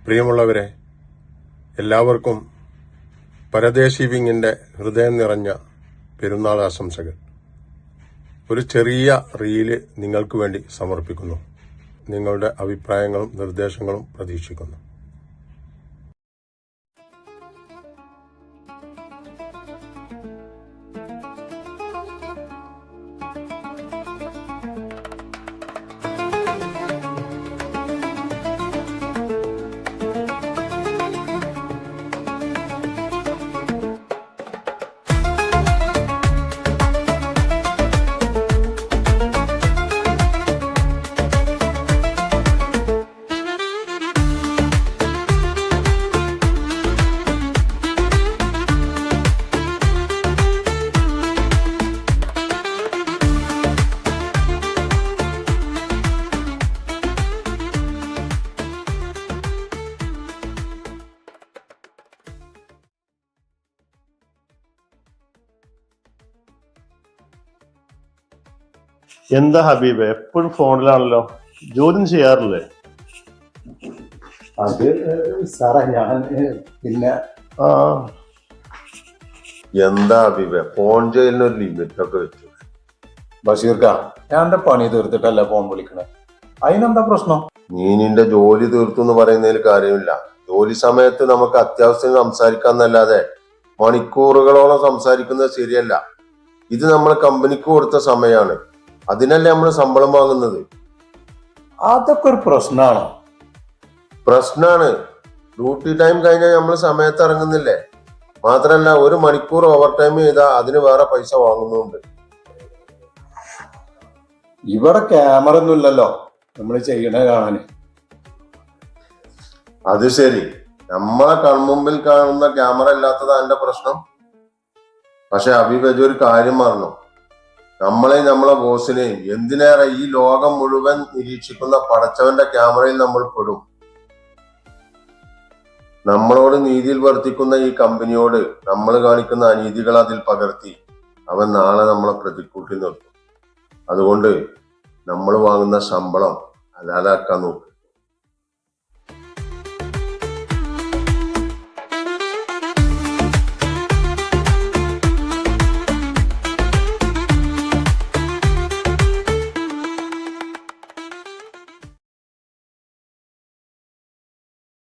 പ്രിയമുള്ളവരെ, എല്ലാവർക്കും പരദേശി വിങ്ങിന്റെ ഹൃദയം നിറഞ്ഞ പെരുന്നാൾ ആശംസകൾ. ഒരു ചെറിയ റീല് നിങ്ങൾക്ക് വേണ്ടി സമർപ്പിക്കുന്നു. നിങ്ങളുടെ അഭിപ്രായങ്ങളും നിർദ്ദേശങ്ങളും പ്രതീക്ഷിക്കുന്നു. എന്താ ഹബീബ് എപ്പോഴും ഫോണിലാണല്ലോ, ജോലി ചെയ്യാറില്ലേ? അത് സാറേ ഞാൻ പിന്നെ എന്താ ഹബീബ് ഫോൺ ചെയ്യലിനൊരു ലിമിറ്റ് ഒക്കെ വെച്ചു. ബഷീർക്ക, ഞാൻ എന്റെ പണി തീർത്തിട്ടല്ല ഫോൺ വിളിക്കണേ, അതിനെന്താ പ്രശ്നം? നീ നിന്റെ ജോലി തീർത്തു എന്ന് പറയുന്നതിൽ കാര്യമില്ല. ജോലി സമയത്ത് നമുക്ക് അത്യാവശ്യം സംസാരിക്കാന്നല്ലാതെ മണിക്കൂറുകളോളം സംസാരിക്കുന്നത് ശരിയല്ല. ഇത് നമ്മൾ കമ്പനിക്ക് കൊടുത്ത സമയമാണ്, അതിനല്ലേ നമ്മൾ ശമ്പളം വാങ്ങുന്നത്. അതൊക്കെ ഒരു പ്രശ്നമാണോ? പ്രശ്നമാണ്. ഡ്യൂട്ടി ടൈം കഴിഞ്ഞാൽ നമ്മൾ സമയത്ത് ഇറങ്ങുന്നില്ലേ? മാത്രല്ല, ഒരു മണിക്കൂർ ഓവർ ടൈം ചെയ്താൽ അതിന് വേറെ പൈസ വാങ്ങുന്നുണ്ട്. ഇവിടെ ക്യാമറ ഒന്നും ഇല്ലല്ലോ നമ്മൾ ചെയ്യണ കാണാന്. അത് ശരി, നമ്മളെ കൺമുമ്പിൽ കാണുന്ന ക്യാമറ ഇല്ലാത്തതാ എന്റെ പ്രശ്നം. പക്ഷെ അഭിവജ് ഒരു കാര്യം പറഞ്ഞു, നമ്മളെയും നമ്മളെ ബോസിനെയും എന്തിനേറെ ഈ ലോകം മുഴുവൻ നിരീക്ഷിക്കുന്ന പടച്ചവന്റെ ക്യാമറയിൽ നമ്മൾ പെടും. നമ്മളോട് നീതിയിൽ വർത്തിക്കുന്ന ഈ കമ്പനിയോട് നമ്മൾ കാണിക്കുന്ന അനീതികൾ അതിൽ പകർത്തി അവൻ നാളെ നമ്മളെ പ്രതിക്കൂട്ടി നിർത്തും. അതുകൊണ്ട് നമ്മൾ വാങ്ങുന്ന ശമ്പളം ഹലാലാക്കാൻ നോക്കും.